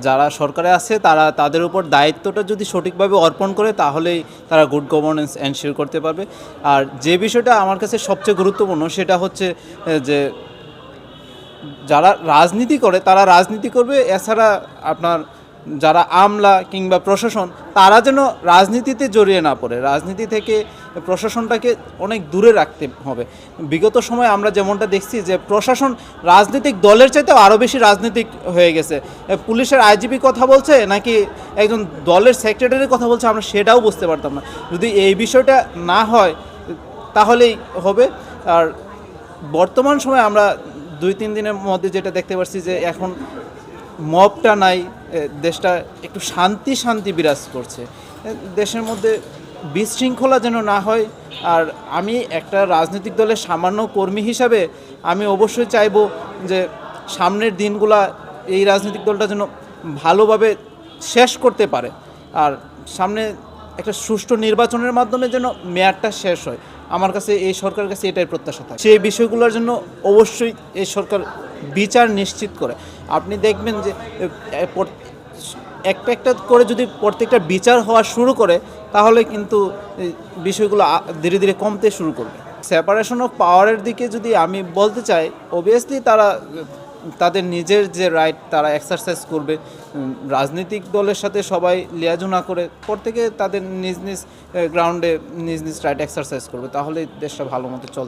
যারা সরকারে আছে তারা তাদের উপর দায়িত্বটা যদি সঠিকভাবে অর্পণ করে তাহলেই তারা গুড গভর্নেন্স এনশিওর করতে পারবে। আর যে বিষয়টা আমার কাছে সবচেয়ে গুরুত্বপূর্ণ সেটা হচ্ছে যে যারা রাজনীতি করে তারা রাজনীতি করবে, এছাড়া আপনার যারা আমলা কিংবা প্রশাসন তারা যেন রাজনীতিতে জড়িয়ে না পড়ে, রাজনীতি থেকে প্রশাসনটাকে অনেক দূরে রাখতে হবে। বিগত সময় আমরা যেমনটা দেখছি যে প্রশাসন রাজনৈতিক দলের চাইতেও আরও বেশি রাজনৈতিক হয়ে গেছে। পুলিশের আইজিপি কথা বলছে নাকি একজন দলের সেক্রেটারির কথা বলছে আমরা সেটাও বুঝতে পারতাম না। যদি এই বিষয়টা না হয় তাহলেই হবে। আর বর্তমান সময়ে আমরা 2-3 দিনের মধ্যে যেটা দেখতে পাচ্ছি যে এখন মবটা নাই, দেশটা একটু শান্তি বিরাজ করছে, দেশের মধ্যে বিশৃঙ্খলা যেন না হয়। আর আমি একটা রাজনৈতিক দলের সামান্য কর্মী হিসাবে আমি অবশ্যই চাইব যে সামনের দিনগুলা এই রাজনৈতিক দলটা যেন ভালোভাবে শেষ করতে পারে, আর সামনে একটা সুষ্ঠু নির্বাচনের মাধ্যমে যেন মেয়াদটা শেষ হয়। আমার কাছে এই সরকারের কাছে এটাই প্রত্যাশা থাকে। সেই বিষয়গুলোর জন্য অবশ্যই এই সরকার বিচার নিশ্চিত করে। আপনি দেখবেন যে একটা একটা করে যদি প্রত্যেকটা বিচার হওয়া শুরু করে তাহলে কিন্তু বিষয়গুলো ধীরে ধীরে কমতে শুরু করবে। সেপারেশন অফ পাওয়ারের দিকে যদি আমি বলতে চাই, অবভিয়াসলি তারা তাদের নিজের যে রাইট তারা এক্সারসাইজ করবে। রাজনৈতিক দলের সাথে সবাই লিয়াজু না করে প্রত্যেকে তাদের নিজ নিজ গ্রাউন্ডে নিজ নিজ রাইট এক্সারসাইজ করবে, তাহলে দেশটা ভালো মতো চলতে